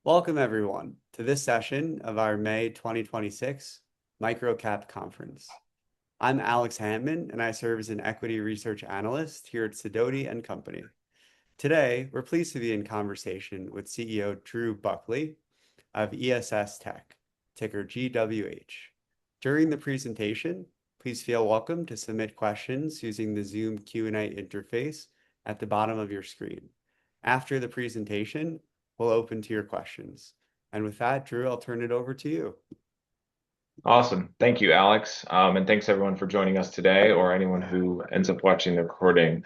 Welcome, everyone, to this session of our May 2026 Microcap Conference. I'm Alex Hammond, and I serve as an equity research analyst here at Sidoti and Company. Today, we're pleased to be in conversation with CEO Drew Buckley of ESS Tech, ticker GWH. During the presentation, please feel welcome to submit questions using the Zoom Q&A interface at the bottom of your screen. After the presentation, we'll open to your questions. And with that, Drew, I'll turn it over to you. Awesome. Thank you, Alex. And thanks everyone for joining us today or anyone who ends up watching the recording.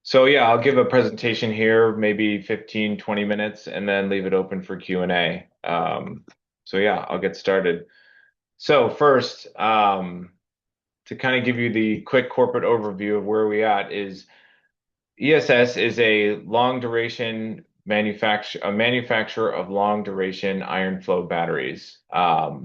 So yeah, I'll give a presentation here, maybe 15, 20 minutes, and then leave it open for Q&A. So yeah, I'll get started. So first, to kind of give you the quick corporate overview of where we at is ESS is a long duration manufacturer of long duration iron flow batteries. Our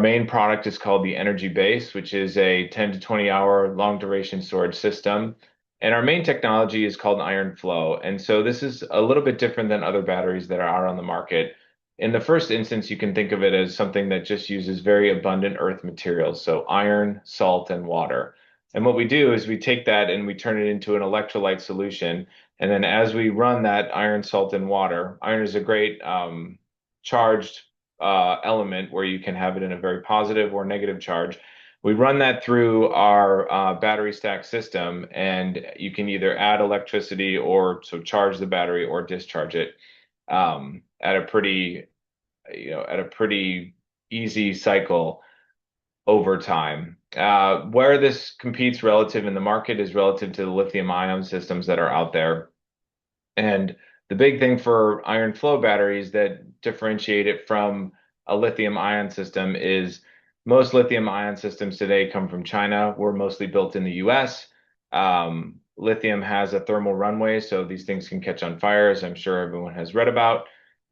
main product is called the Energy Base, which is a 10 to 20 hour long duration storage system. And our main technology is called iron flow. And so this is a little bit different than other batteries that are out on the market. In the first instance, you can think of it as something that just uses very abundant earth materials, so iron, salt, and water. And what we do is we take that and we turn it into an electrolyte solution. And then as we run that iron, salt, and water, iron is a great charged element where you can have it in a very positive or negative charge. We run that through our battery stack system, and you can either add electricity or so charge the battery or discharge it at a pretty easy cycle over time. Where this competes relative in the market is relative to the lithium ion systems that are out there. And the big thing for iron flow batteries that differentiate it from a lithium ion system is most lithium ion systems today come from China. We're mostly built in the US. Lithium has a thermal runway, so these things can catch on fire, as I'm sure everyone has read about.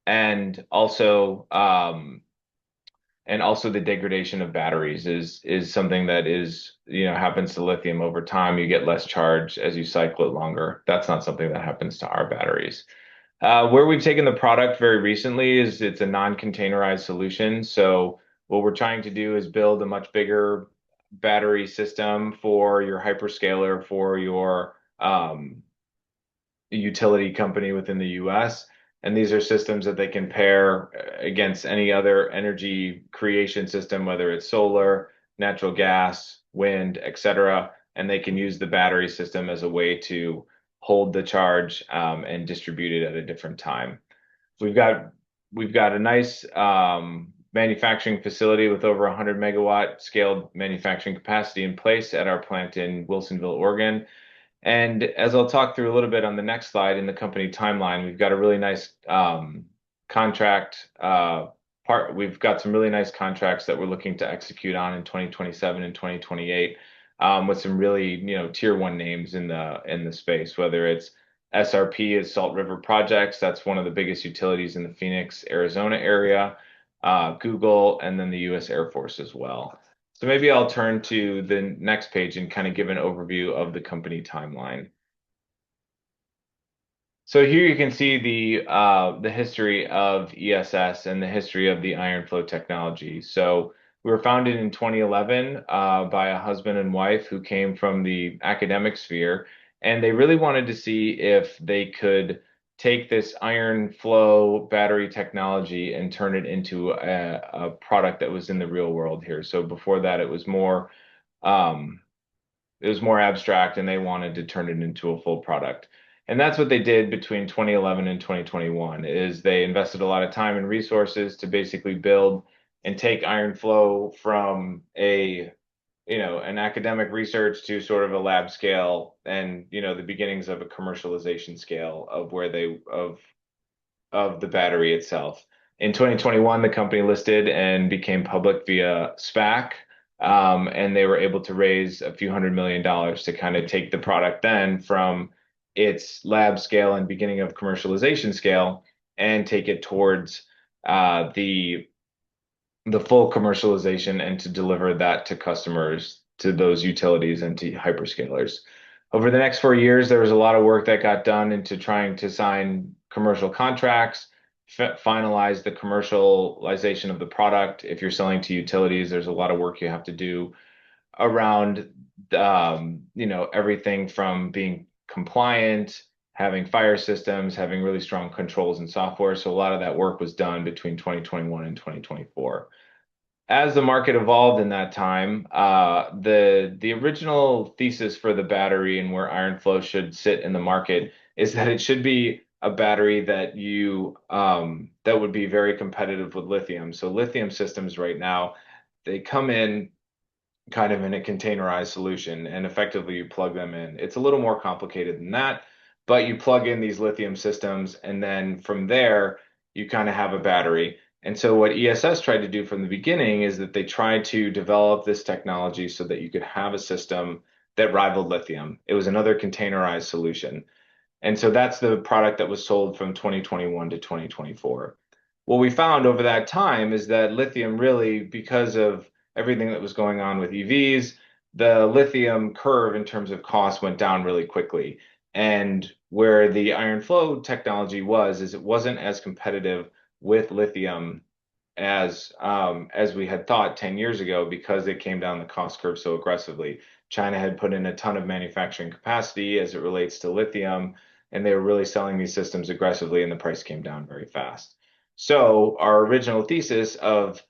And also, the degradation of batteries is something that happens to lithium over time. You get less charge as you cycle it longer. That's not something that happens to our batteries. Where we've taken the product very recently is it's a non-containerized solution. So what we're trying to do is build a much bigger battery system for your hyperscaler, for your utility company within the US. And these are systems that they can pair against any other energy creation system, whether it's solar, natural gas, wind, etc. And they can use the battery system as a way to hold the charge and distribute it at a different time. We've got a nice manufacturing facility with over 100 megawatt scaled manufacturing capacity in place at our plant in Wilsonville, Oregon. And as I'll talk through a little bit on the next slide in the company timeline, we've got a really nice contract We've got some really nice contracts that we're looking to execute on in 2027 and 2028 with some really tier one names in the space, whether it's SRP is Salt River Projects. That's one of the biggest utilities in the Phoenix, Arizona area, Google, and then the U.S. Air Force as well. So maybe I'll turn to the next page and kind of give an overview of the company timeline. So here you can see the history of ESS and the history of the iron flow technology. So we were founded in 2011 by a husband and wife who came from the academic sphere, and they really wanted to see if they could take this iron flow battery technology and turn it into a product that was in the real world here. So before that, um, it was more abstract, and they wanted to turn it into a full product. And that's what they did between 2011 and 2021 is they invested a lot of time and resources to basically build and take iron flow from an academic research to sort of a lab scale and, the beginnings of a commercialization scale of the battery itself. In 2021, the company listed and became public via SPAC, and they were able to raise a few $100 million to kind of take the product then from its lab scale and beginning of commercialization scale and take it towards the full commercialization and to deliver that to customers, to those utilities and to hyperscalers. Over the next 4 years, there was a lot of work that got done into trying to sign commercial contracts, finalize the commercialization of the product. If you're selling to utilities, there's a lot of work you have to do around everything from being compliant, having fire systems, having really strong controls and software. So a lot of that work was done between 2021 and 2024. As the market evolved in that time, the original thesis for the battery and where iron flow should sit in the market is that it should be a battery that would be very competitive with lithium. So lithium systems right now, they come in kind of in a containerized solution, and effectively you plug them in. It's a little more complicated than that, but you plug in these lithium systems, and then from there, you kind of have a battery. And so what ESS tried to do from the beginning is that they tried to develop this technology so that you could have a system that rivaled lithium. It was another containerized solution. And so that's the product that was sold from 2021 to 2024. What we found over that time is that lithium really, because of everything that was going on with EVs, the lithium curve in terms of cost went down really quickly. And where the iron flow technology was, is it wasn't as competitive with lithium as we had thought 10 years ago because it came down the cost curve so aggressively. China had put in a ton of manufacturing capacity as it relates to lithium, and they were really selling these systems aggressively, and the price came down very fast. So our original thesis of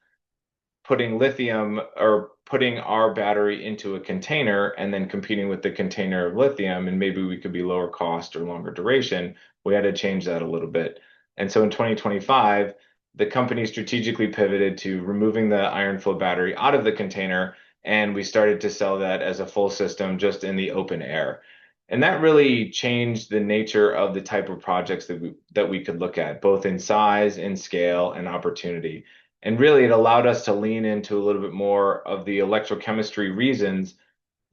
putting lithium or putting our battery into a container and then competing with the container of lithium, and maybe we could be lower cost or longer duration, we had to change that a little bit. And so in 2025, the company strategically pivoted to removing the iron flow battery out of the container, and we started to sell that as a full system just in the open air. And that really changed the nature of the type of projects that we could look at, both in size, in scale, and opportunity. And really, it allowed us to lean into a little bit more of the electrochemistry reasons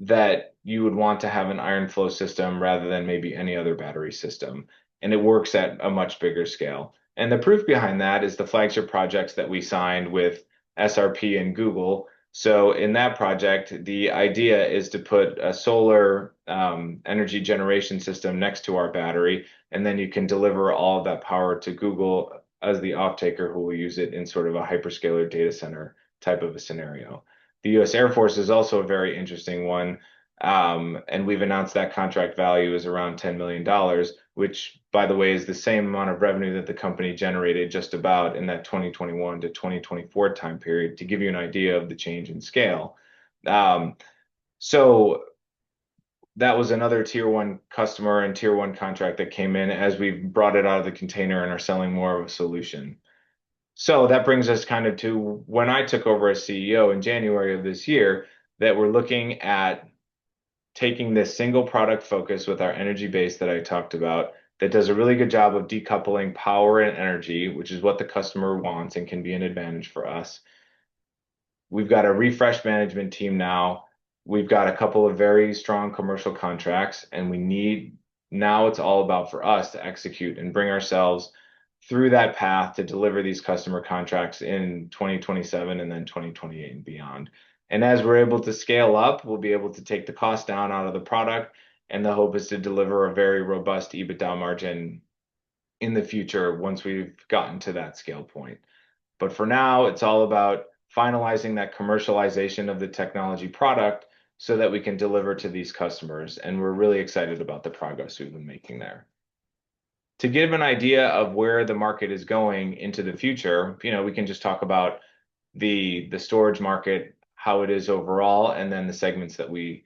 that you would want to have an iron flow system rather than maybe any other battery system. And it works at a much bigger scale. And the proof behind that is the flagship projects that we signed with SRP and Google. So in that project, the idea is to put a solar energy generation system next to our battery, and then you can deliver all of that power to Google as the off-taker who will use it in sort of a hyperscaler data center type of a scenario. The US Air Force is also a very interesting one. And we've announced that contract value is around $10 million, which, by the way, is the same amount of revenue that the company generated just about in that 2021 to 2024 time period, to give you an idea of the change in scale. So that was another tier one customer and tier one contract that came in as we brought it out of the container and are selling more of a solution. So that brings us kind of to when I took over as CEO in January of this year, that we're looking at taking this single product focus with our energy base that I talked about, that does a really good job of decoupling power and energy, which is what the customer wants and can be an advantage for us. We've got a refreshed management team now. We've got a couple of very strong commercial contracts, and now it's all about for us to execute and bring ourselves through that path to deliver these customer contracts in 2027 and then 2028 and beyond. And as we're able to scale up, we'll be able to take the cost down out of the product. And the hope is to deliver a very robust EBITDA margin in the future once we've gotten to that scale point. But for now, it's all about finalizing that commercialization of the technology product so that we can deliver to these customers. And we're really excited about the progress we've been making there. To give an idea of where the market is going into the future, we can just talk about the storage market, how it is overall, and then the segments that we're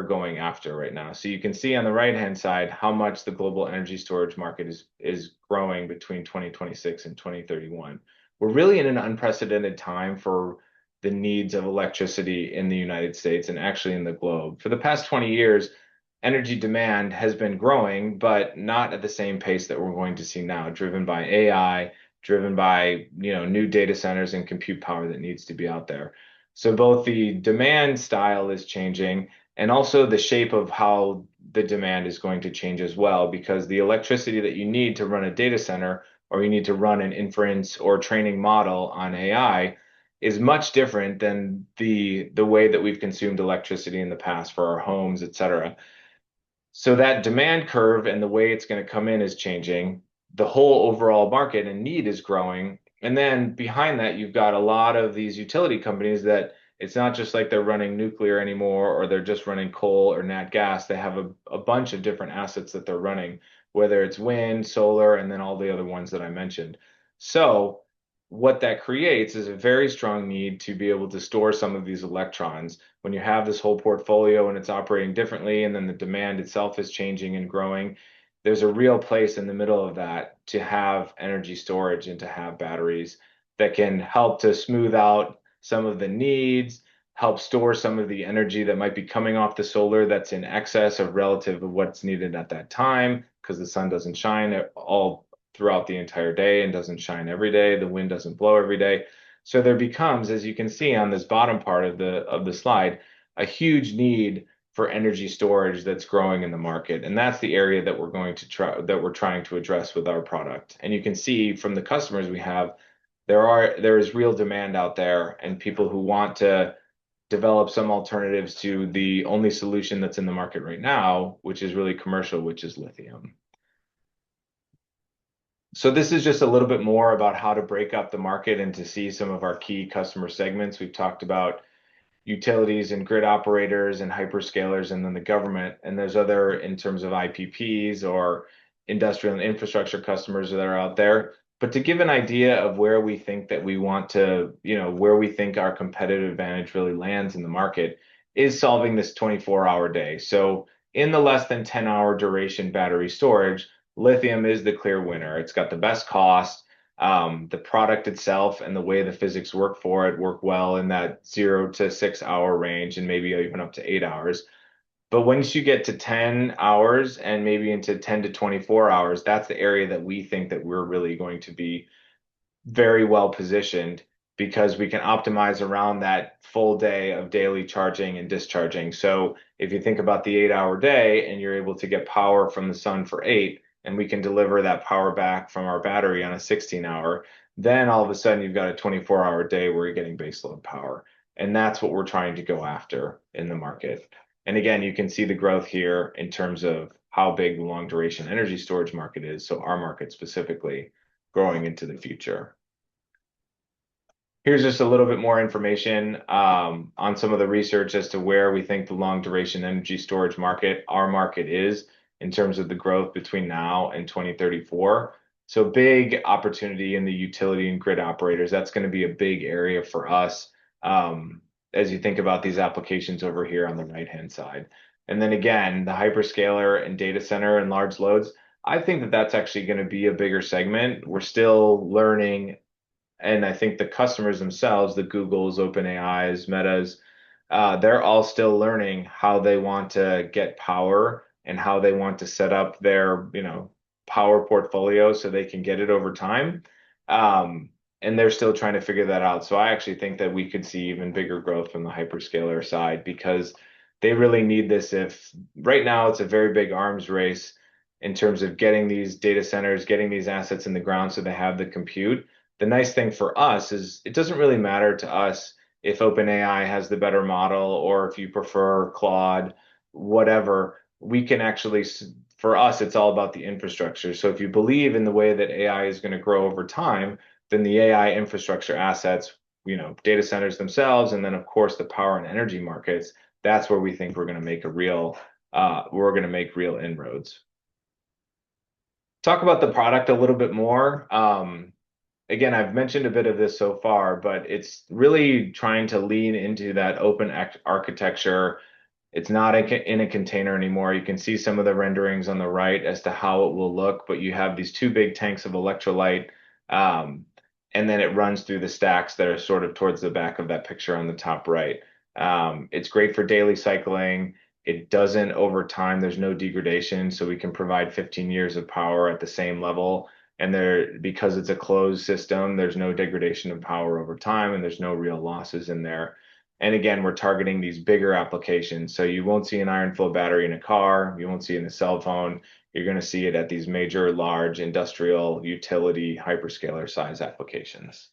going after right now. So you can see on the right-hand side how much the global energy storage market is growing between 2026 and 2031. We're really in an unprecedented time for the needs of electricity in the United States and actually in the globe. For the past 20 years, energy demand has been growing, but not at the same pace that we're going to see now, driven by AI, driven by new data centers and compute power that needs to be out there. So both the demand style is changing and also the shape of how the demand is going to change as well, because the electricity that you need to run a data center or you need to run an inference or training model on AI is much different than the way that we've consumed electricity in the past for our homes, et cetera. So that demand curve and the way it's going to come in is changing. the whole overall market and need is growing. And then behind that, you've got a lot of these utility companies that it's not just like they're running nuclear anymore or they're just running coal or nat gas. They have a bunch of different assets that they're running, whether it's wind, solar, and then all the other ones that I mentioned. So what that creates is a very strong need to be able to store some of these electrons. When you have this whole portfolio and it's operating differently, and then the demand itself is changing and growing, there's a real place in the middle of that to have energy storage and to have batteries that can help to smooth out some of the needs, help store some of the energy that might be coming off the solar that's in excess of relative of what's needed at that time because the sun doesn't shine all throughout the entire day and doesn't shine every day. The wind doesn't blow every day. So there becomes, as you can see on this bottom part of the slide, a huge need for energy storage that's growing in the market. And that's the area that we're trying to address with our product. And you can see from the customers we have, there is real demand out there and people who want to develop some alternatives to the only solution that's in the market right now, which is really commercial, which is lithium. So this is just a little bit more about how to break up the market and to see some of our key customer segments. We've talked about utilities and grid operators and hyperscalers and then the government. And there's other in terms of IPPs or industrial and infrastructure customers that are out there. But to give an idea of where we think that we want to, where we think our competitive advantage really lands in the market is solving this 24-hour day. So in the less than 10-hour duration battery storage, lithium is the clear winner. It's got the best cost. The product itself and the way the physics work for it work well in that 0 to 6 hour range and maybe even up to 8 hours. But once you get to 10 hours and maybe into 10 to 24 hours, that's the area that we think that we're really going to be very well positioned because we can optimize around that full day of daily charging and discharging. So if you think about the 8 hour day and you're able to get power from the sun for eight, and we can deliver that power back from our battery on a 16 hour, then all of a sudden you've got a 24-hour day where you're getting baseload power. And that's what we're trying to go after in the market. And again, you can see the growth here in terms of how big the long duration energy storage market is. So our market specifically growing into the future. Here's just a little bit more information on some of the research as to where we think the long duration energy storage market, our market is in terms of the growth between now and 2034. So big opportunity in the utility and grid operators. That's going to be a big area for us as you think about these applications over here on the right-hand side. And then again, the hyperscaler and data center and large loads, I think that that's actually going to be a bigger segment. We're still learning, and I think the customers themselves, the Googles, OpenAIs, Metas, they're all still learning how they want to get power and how they want to set up their, power portfolio so they can get it over time. And they're still trying to figure that out. So I actually think that we could see even bigger growth from the hyperscaler side because they really need this. If right now it's a very big arms race in terms of getting these data centers, getting these assets in the ground so they have the compute. The nice thing for us is it doesn't really matter to us if OpenAI has the better model or if you prefer Claude, whatever. We can actually, for us, it's all about the infrastructure. So if you believe in the way that AI is going to grow over time, then the AI infrastructure assets, data centers themselves, and then of course the power and energy markets, that's where we think we're going to make real inroads. Talk about the product a little bit more. Again, I've mentioned a bit of this so far, but it's really trying to lean into that open architecture. It's not in a container anymore. You can see some of the renderings on the right as to how it will look, but you have these two big tanks of electrolyte, and then it runs through the stacks that are sort of towards the back of that picture on the top right. It's great for daily cycling. It doesn't over time, there's no degradation, so we can provide 15 years of power at the same level. And because it's a closed system, there's no degradation of power over time, and there's no real losses in there. And again, we're targeting these bigger applications. So you won't see an iron flow battery in a car. You won't see it in a cell phone. You're going to see it at these major, large industrial, utility, hyperscaler size applications.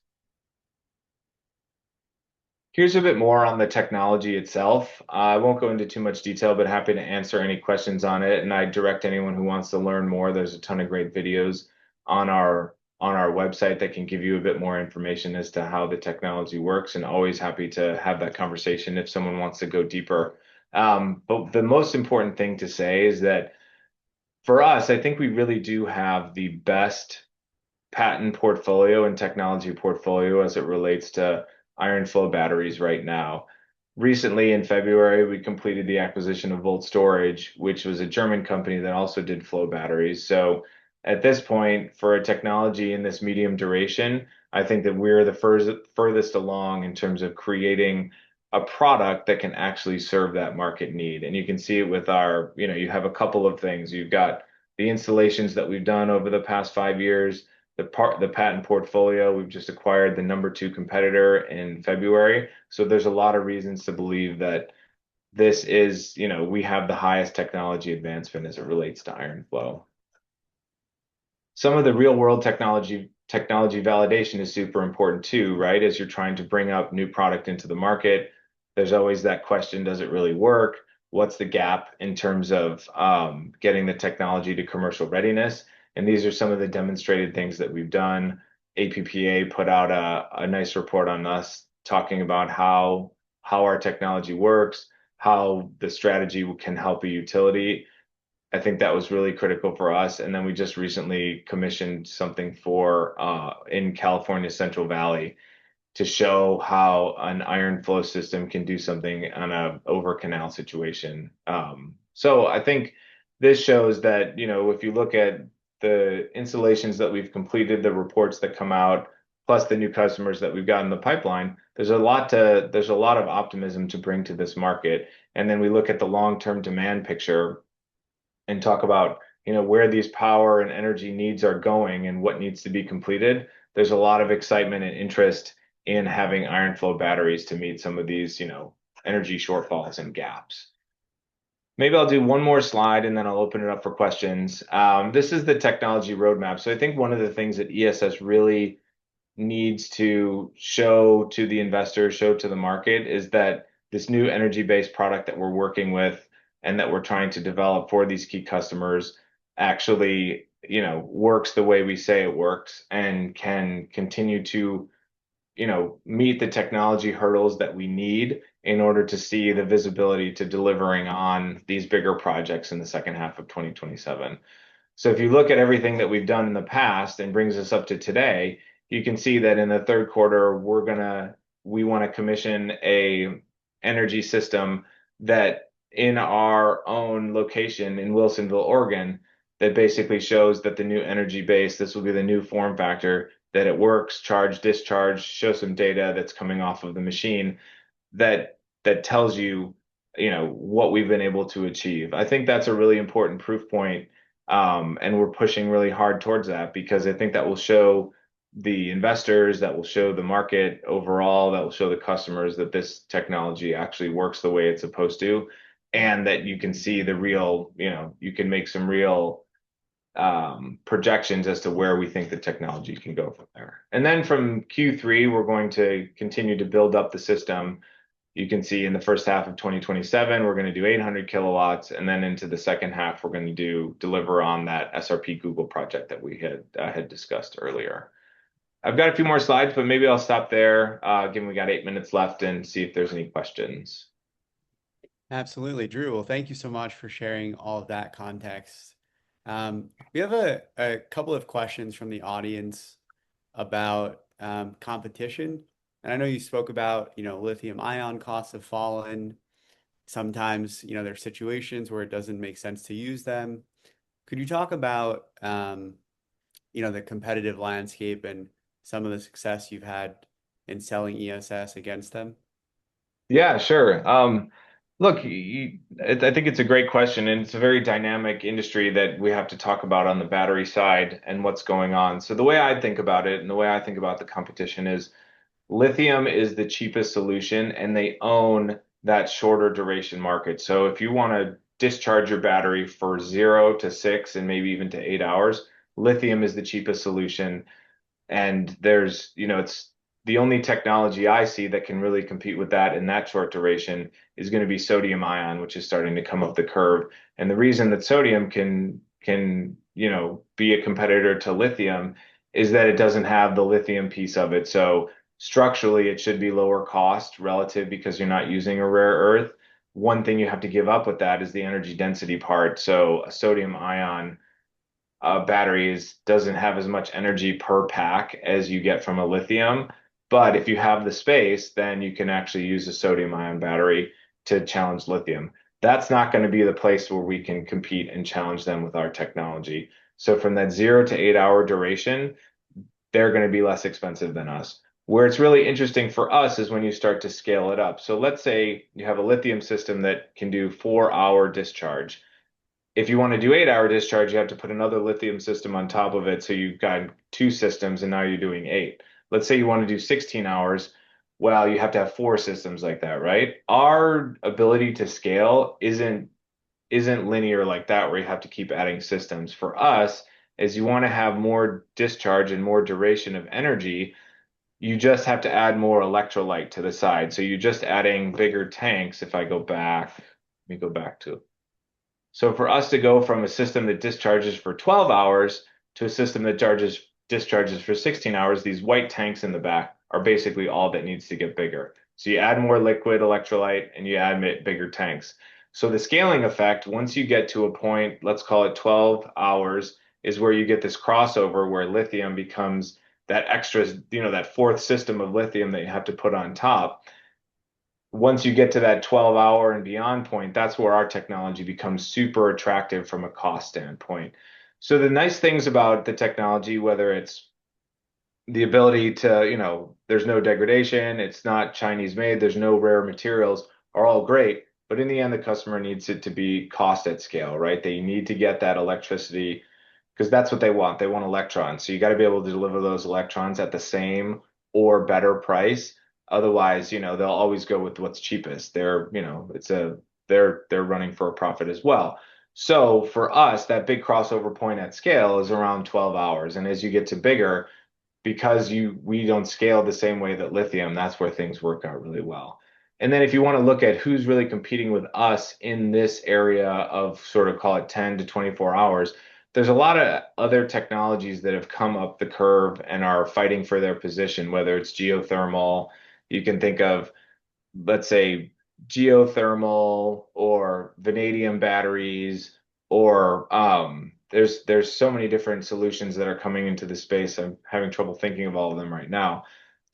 Here's a bit more on the technology itself. I won't go into too much detail, but happy to answer any questions on it. And I direct anyone who wants to learn more. There's a ton of great videos on our website that can give you a bit more information as to how the technology works, and always happy to have that conversation if someone wants to go deeper. But the most important thing to say is that for us, I think we really do have the best patent portfolio and technology portfolio as it relates to iron flow batteries right now. Recently, in February, we completed the acquisition of Volt Storage, which was a German company that also did flow batteries. So at this point, for a technology in this medium duration, I think that we're the furthest along in terms of creating a product that can actually serve that market need. And you can see it with our, you have a couple of things. You've got the installations that we've done over the past 5 years, the patent portfolio. We've just acquired the number two competitor in February. So there's a lot of reasons to believe that this is, we have the highest technology advancement as it relates to iron flow. Some of the real world technology validation is super important too, right? As you're trying to bring up new product into the market, there's always that question, does it really work? What's the gap in terms of getting the technology to commercial readiness? And these are some of the demonstrated things that we've done. APPA put out a nice report on us talking about how our technology works, how the strategy can help a utility. I think that was really critical for us. And then we just recently commissioned something for in California Central Valley to show how an iron flow system can do something on a over canal situation. So I think this shows that, if you look at the installations that we've completed, the reports that come out, plus the new customers that we've got in the pipeline, there's a lot of optimism to bring to this market. And then we look at the long-term demand picture and talk about, where these power and energy needs are going and what needs to be completed. There's a lot of excitement and interest in having iron flow batteries to meet some of these, energy shortfalls and gaps. Maybe I'll do one more slide and then I'll open it up for questions. This is the technology roadmap. So I think one of the things that ESS really needs to show to the investor, show to the market, is that this new energy-based product that we're working with and that we're trying to develop for these key customers actually, works the way we say it works and can continue to, meet the technology hurdles that we need in order to see the visibility to delivering on these bigger projects in the second half of 2027. So if you look at everything that we've done in the past and brings us up to today, you can see that in the third quarter, we want to commission a energy system that in our own location in Wilsonville, Oregon, that basically shows that the new energy base, this will be the new form factor, that it works, charge, discharge, show some data that's coming off of the machine that tells you, what we've been able to achieve. I think that's a really important proof point. And we're pushing really hard towards that because I think that will show the investors, that will show the market overall, that will show the customers that this technology actually works the way it's supposed to, and that you can see the real, you can make some real projections as to where we think the technology can go from there. And then from Q3, we're going to continue to build up the system. You can see in the first half of 2027, we're going to do 800 kilowatts. And then into the second half, we're going to deliver on that SRP Google project that we had discussed earlier. I've got a few more slides, but maybe I'll stop there, given we got 8 minutes left, and see if there's any questions. Absolutely, Drew. Well, thank you so much for sharing all of that context. We have a couple of questions from the audience about competition. And I know you spoke about, lithium ion costs have fallen. Sometimes, there's situations where it doesn't make sense to use them. Could you talk about, the competitive landscape and some of the success you've had in selling ESS against them? Yeah, sure. Look, I think it's a great question, and it's a very dynamic industry that we have to talk about on the battery side and what's going on. So the way I think about it and the way I think about the competition is lithium is the cheapest solution, and they own that shorter duration market. So if you want to discharge your battery for 0 to 6 and maybe even to 8 hours, lithium is the cheapest solution. And it's the only technology I see that can really compete with that in that short duration is going to be sodium ion, which is starting to come up the curve. And the reason that sodium can be a competitor to lithium is that it doesn't have the lithium piece of it. So structurally, it should be lower cost relative because you're not using a rare earth. One thing you have to give up with that is the energy density part. So a sodium ion batteries doesn't have as much energy per pack as you get from a lithium. But if you have the space, then you can actually use a sodium ion battery to challenge lithium. That's not going to be the place where we can compete and challenge them with our technology. So from that 0 to 8 hour duration, they're going to be less expensive than us. Where it's really interesting for us is when you start to scale it up. So let's say you have a lithium system that can do 4 hour discharge. If you want to do 8 hour discharge, you have to put another lithium system on top of it. So you've got two systems and now you're doing eight. Let's say you want to do 16 hours. Well, you have to have four systems like that, right? Our ability to scale isn't linear like that, where you have to keep adding systems. For us, as you want to have more discharge and more duration of energy, you just have to add more electrolyte to the side. So you're just adding bigger tanks. If I go back, let me go back to so for us to go from a system that discharges for 12 hours to a system that discharges for 16 hours, these white tanks in the back are basically all that needs to get bigger. So you add more liquid electrolyte and you add bigger tanks. So the scaling effect, once you get to a point, let's call it 12 hours, is where you get this crossover where lithium becomes that extra, that fourth system of lithium that you have to put on top. Once you get to that 12-hour and beyond point, that's where our technology becomes super attractive from a cost standpoint. So the nice things about the technology, whether it's the ability to, there's no degradation, it's not Chinese made, there's no rare materials, are all great. But in the end, the customer needs it to be cost at scale, right? They need to get that electricity because that's what they want. They want electrons. So you got to be able to deliver those electrons at the same or better price. Otherwise, they'll always go with what's cheapest. They're running for a profit as well. So for us, that big crossover point at scale is around 12 hours. And as you get to bigger, because we don't scale the same way that lithium, that's where things work out really well. And then if you want to look at who's really competing with us in this area of sort of call it 10 to 24 hours, there's a lot of other technologies that have come up the curve and are fighting for their position, whether it's geothermal, you can think of, let's say, geothermal or vanadium batteries, or there's so many different solutions that are coming into the space. I'm having trouble thinking of all of them right now.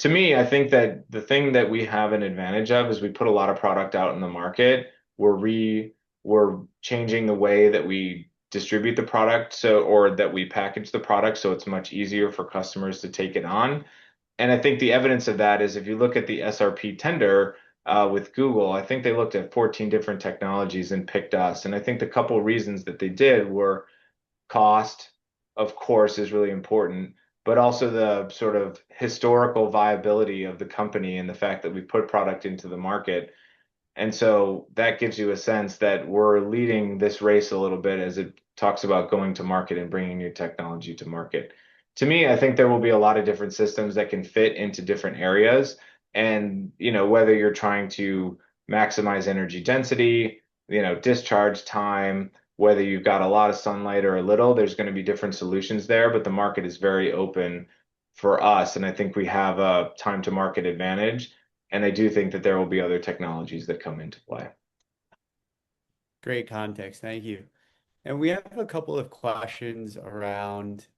To me, I think that the thing that we have an advantage of is we put a lot of product out in the market. We're changing the way that we distribute the product or that we package the product so it's much easier for customers to take it on. And I think the evidence of that is if you look at the SRP tender with Google, I think they looked at 14 different technologies and picked us. And I think the couple reasons that they did were cost, of course, is really important, but also the sort of historical viability of the company and the fact that we put product into the market. And so that gives you a sense that we're leading this race a little bit as it talks about going to market and bringing new technology to market. To me, I think there will be a lot of different systems that can fit into different areas. And, whether you're trying to maximize energy density, discharge time, whether you've got a lot of sunlight or a little, there's going to be different solutions there, but the market is very open for us. And I think we have a time to market advantage. And I do think that there will be other technologies that come into play. Great context. Thank you. And we have a couple of questions around,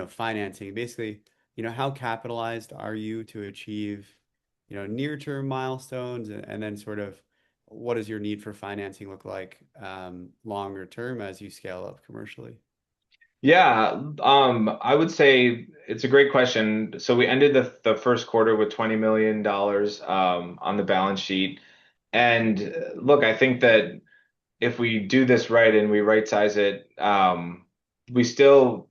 financing. Basically, how capitalized are you to achieve, near-term milestones, and then sort of what does your need for financing look like longer term as you scale up commercially? Yeah, I would say it's a great question. So we ended the first quarter with $20 million on the balance sheet. And look, I think that if we do this right and we right size it, so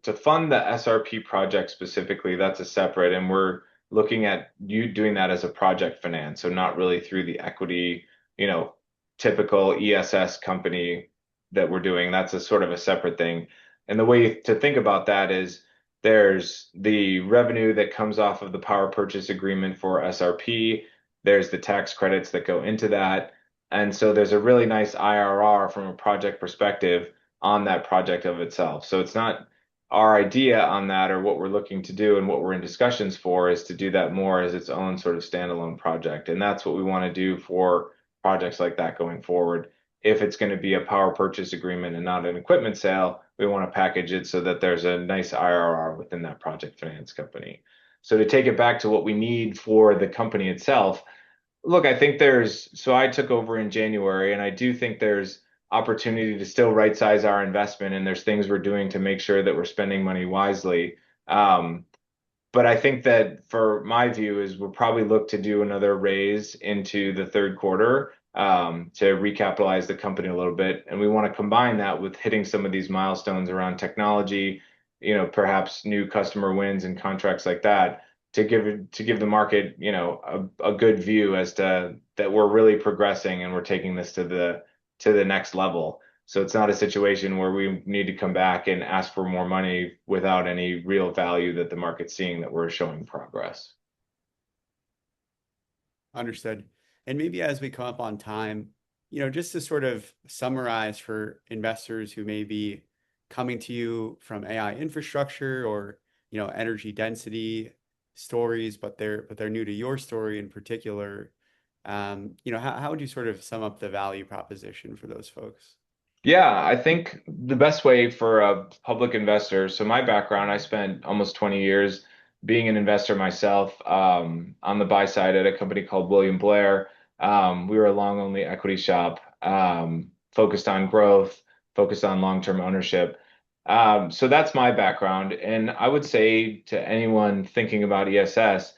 to fund the SRP project specifically, that's a separate, and we're looking at you doing that as a project finance, so not really through the equity, you know, typical ESS company that we're doing. That's a sort of a separate thing. And the way to think about that is there's the revenue that comes off of the power purchase agreement for SRP. There's the tax credits that go into that. And so there's a really nice IRR from a project perspective on that project of itself. So it's not our idea on that or what we're looking to do and what we're in discussions for is to do that more as its own sort of standalone project. And that's what we want to do for projects like that going forward. If it's going to be a power purchase agreement and not an equipment sale, we want to package it so that there's a nice IRR within that project finance company. So to take it back to what we need for the company itself, look, I think so I took over in January, and I do think there's opportunity to still right size our investment, and there's things we're doing to make sure that we're spending money wisely. Um, but I think that for my view is we'll probably look to do another raise into the third quarter to recapitalize the company a little bit. And we want to combine that with hitting some of these milestones around technology, perhaps new customer wins and contracts like that to give the market, a good view as to that we're really progressing and we're taking this to the next level. So it's not a situation where we need to come back and ask for more money without any real value that the market's seeing that we're showing progress. Understood. And maybe as we come up on time, just to sort of summarize for investors who may be coming to you from AI infrastructure or, energy density stories, but they're new to your story in particular. How would you sort of sum up the value proposition for those folks? Yeah, I think the best way for a public investor, so my background, I spent almost 20 years being an investor myself on the buy side at a company called William Blair. We were a long only equity shop, focused on growth, focused on long-term ownership. So that's my background. And I would say to anyone thinking about ESS,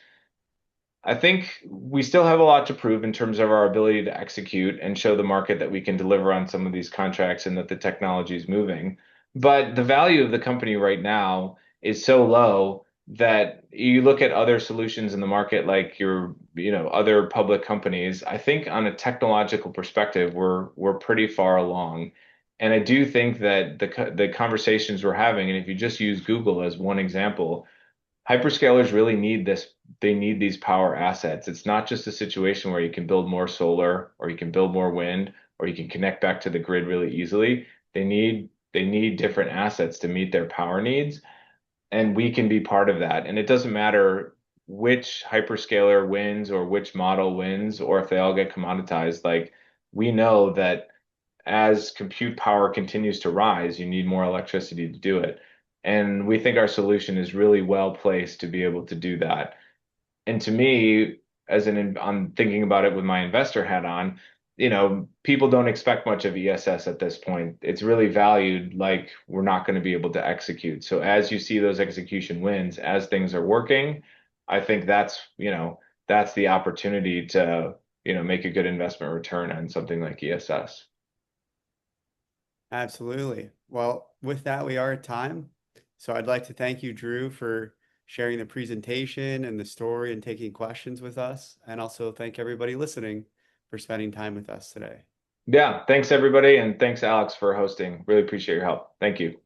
I think we still have a lot to prove in terms of our ability to execute and show the market that we can deliver on some of these contracts and that the technology is moving. But the value of the company right now is so low that you look at other solutions in the market, like other public companies. I think on a technological perspective, we're pretty far along. And I do think that the conversations we're having, and if you just use Google as one example, hyperscalers really need this. They need these power assets. It's not just a situation where you can build more solar or you can build more wind or you can connect back to the grid really easily. They need different assets to meet their power needs, and we can be part of that. And it doesn't matter which hyperscaler wins or which model wins or if they all get commoditized. Like we know that as compute power continues to rise, you need more electricity to do it. And we think our solution is really well placed to be able to do that. And to me, I'm thinking about it with my investor hat on, people don't expect much of ESS at this point. It's really valued like we're not going to be able to execute. So as you see those execution wins, as things are working, I think that's the opportunity to, make a good investment return on something like ESS. Absolutely. Well, with that, we are at time. So I'd like to thank you, Drew, for sharing the presentation and the story and taking questions with us. And also thank everybody listening for spending time with us today. Yeah, thanks everybody, and thanks Alex for hosting. Really appreciate your help. Thank you.